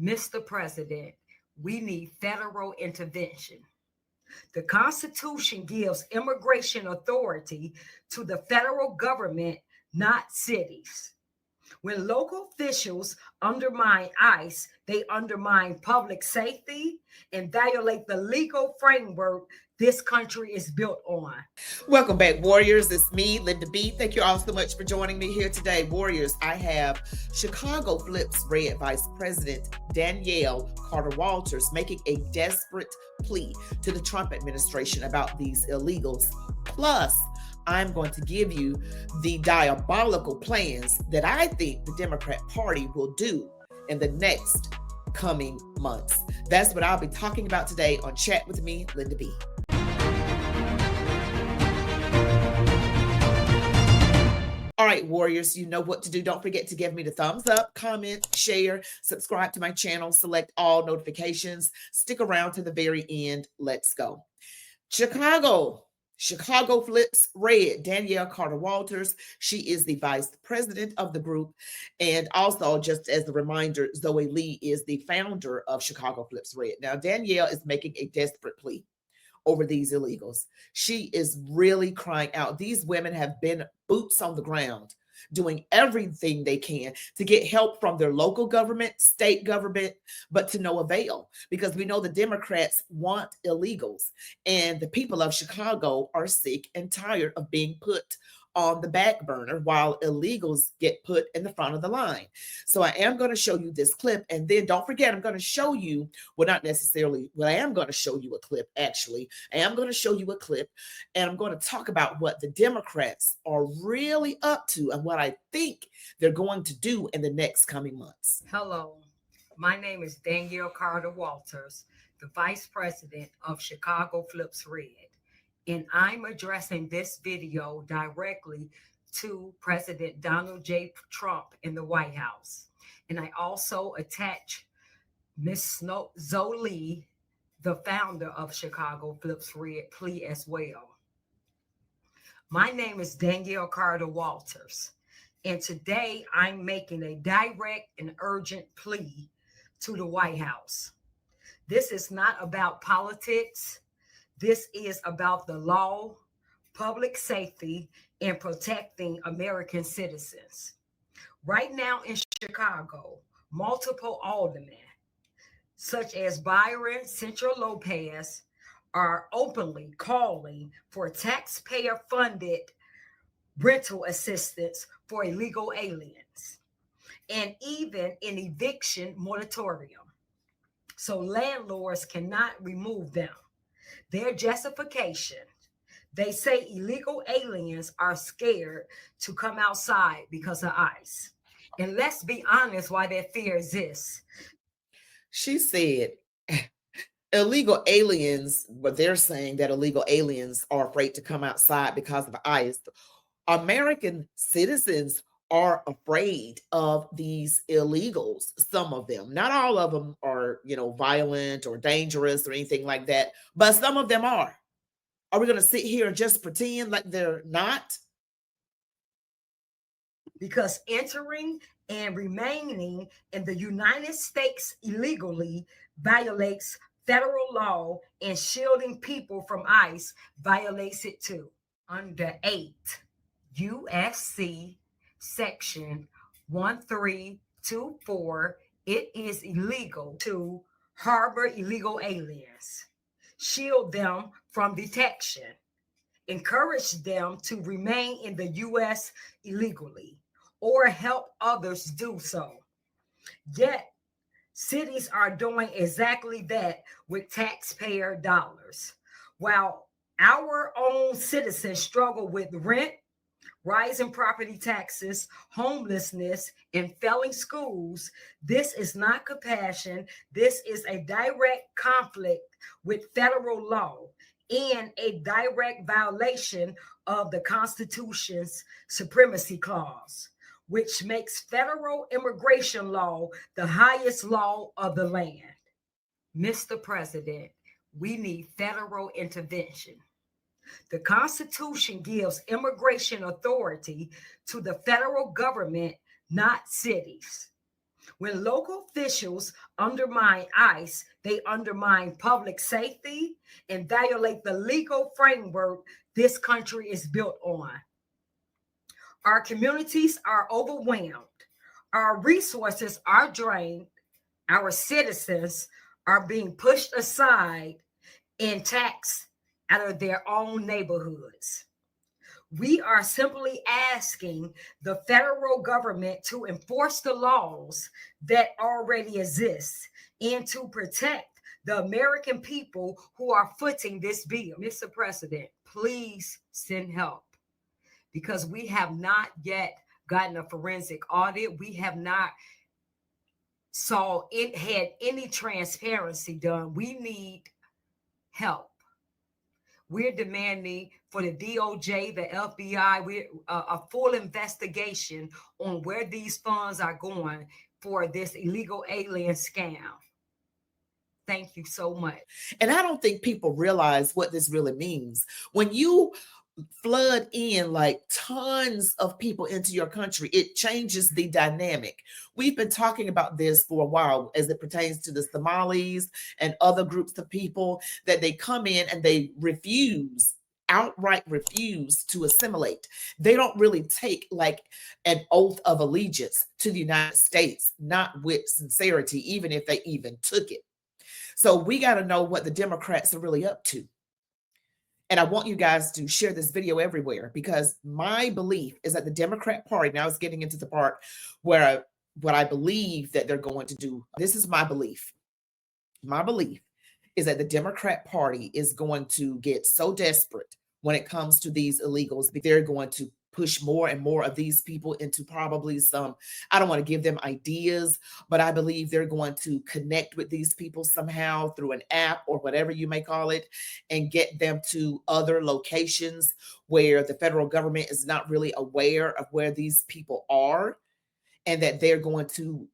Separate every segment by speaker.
Speaker 1: Mr. President, we need federal intervention. The Constitution gives immigration authority to the federal government, not cities. When local officials undermine ICE, they undermine public safety and violate the legal framework this country is built on.
Speaker 2: Welcome back, Warriors. It's me, Linda B. Thank you all so much for joining me here today. Warriors, I have Chicago Flips Red Vice President Danielle Carter Walters making a desperate plea to the Trump administration about these illegals. Plus, I'm going to give you the diabolical plans that I think the Democrat Party will do in the next coming months. That's what I'll be talking about today on Chat with Me, Linda B. All right, Warriors, you know what to do. Don't forget to give me the thumbs up, comment, share, subscribe to my channel, select all notifications. Stick around to the very end. Let's go. Chicago Flips Red, Danielle Carter Walters. She is the vice president of the group. And also, just as a reminder, Zoe Lee is the founder of Chicago Flips Red. Now, Danielle is making a desperate plea over these illegals. She is really crying out. These women have been boots on the ground, doing everything they can to get help from their local government, state government, but to no avail, because we know the Democrats want illegals, and the people of Chicago are sick and tired of being put on the back burner while illegals get put in the front of the line. So I am going to show you this clip, and then don't forget, I'm going to show you, well, not necessarily, well, I am going to show you a clip, actually. I am going to show you a clip, and I'm going to talk about what the Democrats are really up to and what I think they're going to do in the next coming months.
Speaker 1: Hello, my name is Danielle Carter Walters, the Vice President of Chicago Flips Red, and I'm addressing this video directly to President Donald J. Trump in the White House. And I also attach Ms. Zoe Lee, the founder of Chicago Flips Red, plea as well. My name is Danielle Carter Walters, and today I'm making a direct and urgent plea to the White House. This is not about politics. This is about the law, public safety, and protecting American citizens. Right now in Chicago, multiple aldermen, such as Byron Central Lopez, are openly calling for taxpayer-funded rental assistance for illegal aliens, and even an eviction moratorium, so landlords cannot remove them. Their justification, they say illegal aliens are scared to come outside because of ICE. And let's be honest why that fear exists.
Speaker 2: She said, illegal aliens, but they're saying that illegal aliens are afraid to come outside because of ICE. American citizens are afraid of these illegals. Some of them, not all of them are, violent or dangerous or anything like that, but some of them are. Are we going to sit here and just pretend like they're not?
Speaker 1: Because entering and remaining in the United States illegally violates federal law, and shielding people from ICE violates it too. Under 8 USC Section 1324, it is illegal to harbor illegal aliens, shield them from detection, encourage them to remain in the U.S. illegally, or help others do so. Yet, cities are doing exactly that with taxpayer dollars. While our own citizens struggle with rent, rising property taxes, homelessness, and failing schools, this is not compassion. This is a direct conflict with federal law and a direct violation of the Constitution's Supremacy Clause, which makes federal immigration law the highest law of the land. Mr. President, we need federal intervention. The Constitution gives immigration authority to the federal government, not cities. When local officials undermine ICE, they undermine public safety and violate the legal framework this country is built on. Our communities are overwhelmed. Our resources are drained. Our citizens are being pushed aside and taxed out of their own neighborhoods. We are simply asking the federal government to enforce the laws that already exist and to protect the American people who are footing this bill. Mr. President, please send help because we have not yet gotten a forensic audit. We have not saw it had any transparency done. We need help. We're demanding for the DOJ, the FBI, we're a full investigation on where these funds are going for this illegal alien scam. Thank you so much.
Speaker 2: And I don't think people realize what this really means. When you flood in like tons of people into your country, it changes the dynamic. We've been talking about this for a while as it pertains to the Somalis and other groups of people that they come in and they outright refuse to assimilate. They don't really take like an oath of allegiance to the United States, not with sincerity, even if they even took it. So we got to know what the Democrats are really up to. And I want you guys to share this video everywhere because my belief is that the Democrat Party, now it's getting into the part where what I believe that they're going to do. This is my belief. My belief is that the Democrat Party is going to get so desperate when it comes to these illegals. They're going to push more and more of these people into probably some, I don't want to give them ideas, but I believe they're going to connect with these people somehow through an app or whatever you may call it and get them to other locations where the federal government is not really aware of where these people are, and that they're going to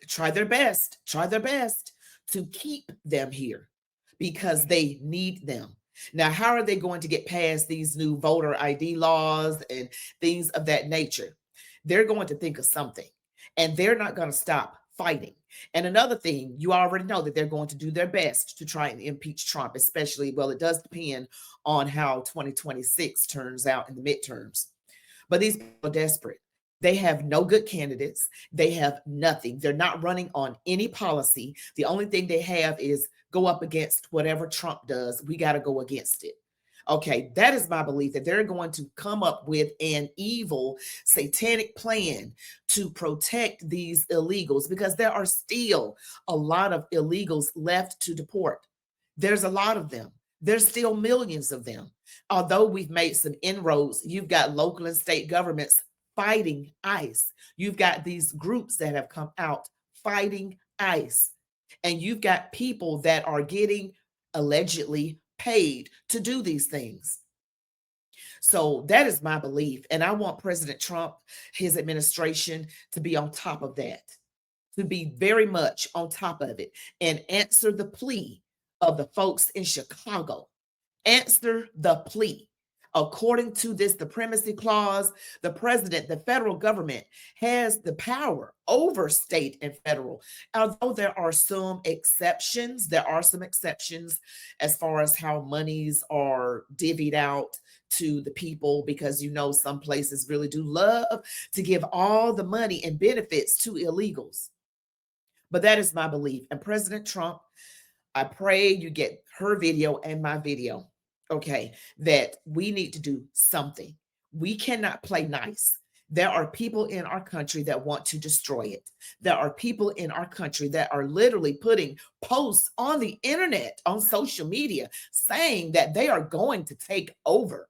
Speaker 2: try their best to keep them here because they need them. Now, how are they going to get past these new voter ID laws and things of that nature? They're going to think of something, and they're not going to stop fighting. And another thing, you already know that they're going to do their best to try and impeach Trump, especially, well, it does depend on how 2026 turns out in the midterms. But these people are desperate. They have no good candidates. They have nothing. They're not running on any policy. The only thing they have is go up against whatever Trump does. We got to go against it. Okay, that is my belief that they're going to come up with an evil satanic plan to protect these illegals because there are still a lot of illegals left to deport. There's a lot of them. There's still millions of them. Although we've made some inroads, you've got local and state governments fighting ICE. You've got these groups that have come out fighting ICE. And you've got people that are getting allegedly paid to do these things. So that is my belief. And I want President Trump, his administration, to be on top of that, to be very much on top of it and answer the plea of the folks in Chicago. Answer the plea. According to this supremacy clause, the president, the federal government, has the power over state and federal. Although there are some exceptions, as far as how monies are divvied out to the people, because some places really do love to give all the money and benefits to illegals. But that is my belief. And President Trump, I pray you get her video and my video. Okay, that we need to do something. We cannot play nice. There are people in our country that want to destroy it. There are people in our country that are literally putting posts on the internet, on social media, saying that they are going to take over.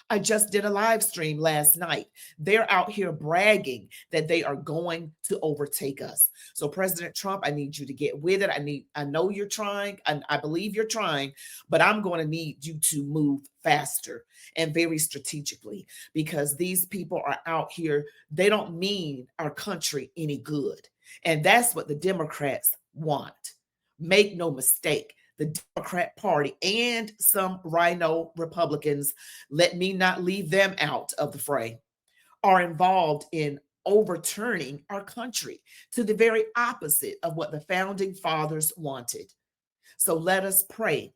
Speaker 2: I just did a live stream last night. They're out here bragging that they are going to overtake us. So President Trump, I need you to get with it. I know you're trying, and I believe you're trying, but I'm going to need you to move faster and very strategically, because these people are out here. They don't mean our country any good. And that's what the Democrats want. Make no mistake. The Democrat Party and some rhino Republicans, let me not leave them out of the fray, are involved in overturning our country to the very opposite of what the founding fathers wanted. So let us pray,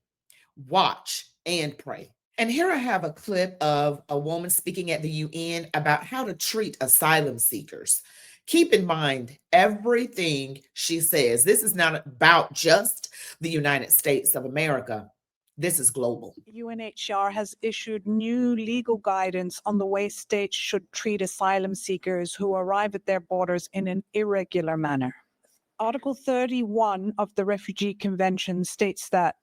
Speaker 2: watch, and pray. And here I have a clip of a woman speaking at the UN about how to treat asylum seekers. Keep in mind everything she says. This is not about just the United States of America. This is global.
Speaker 3: UNHCR has issued new legal guidance on the way states should treat asylum seekers who arrive at their borders in an irregular manner. Article 31 of the Refugee Convention states that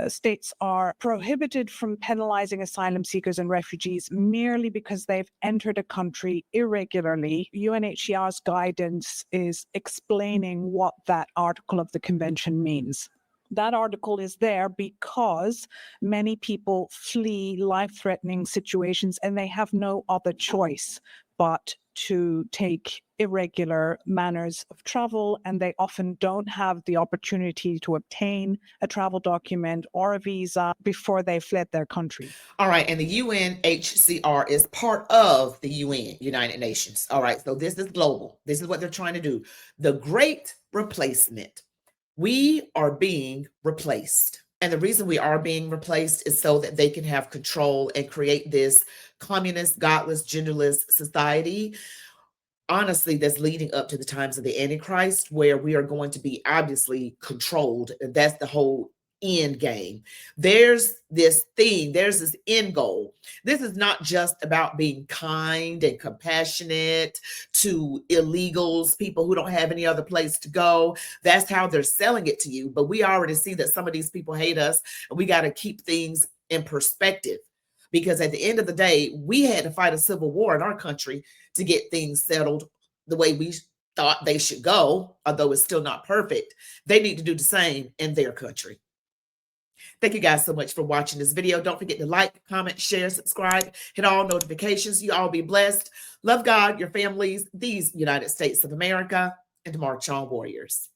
Speaker 3: states are prohibited from penalizing asylum seekers and refugees merely because they've entered a country irregularly. UNHCR's guidance is explaining what that article of the convention means. That article is there because many people flee life-threatening situations and they have no other choice but to take irregular manners of travel, and they often don't have the opportunity to obtain a travel document or a visa before they fled their country.
Speaker 2: All right, and the UNHCR is part of the UN, United Nations. All right, so this is global. This is what they're trying to do. The great replacement. We are being replaced. And the reason we are being replaced is so that they can have control and create this communist, godless, genderless society. Honestly, that's leading up to the times of the Antichrist, where we are going to be obviously controlled. That's the whole end game. There's this thing, there's this end goal. This is not just about being kind and compassionate to illegals, people who don't have any other place to go. That's how they're selling it to you. But we already see that some of these people hate us, and we got to keep things in perspective. Because at the end of the day, we had to fight a civil war in our country to get things settled the way we thought they should go, although it's still not perfect. They need to do the same in their country. Thank you guys so much for watching this video. Don't forget to like, comment, share, subscribe, hit all notifications. You all be blessed. Love God, your families, these United States of America, and march on, warriors.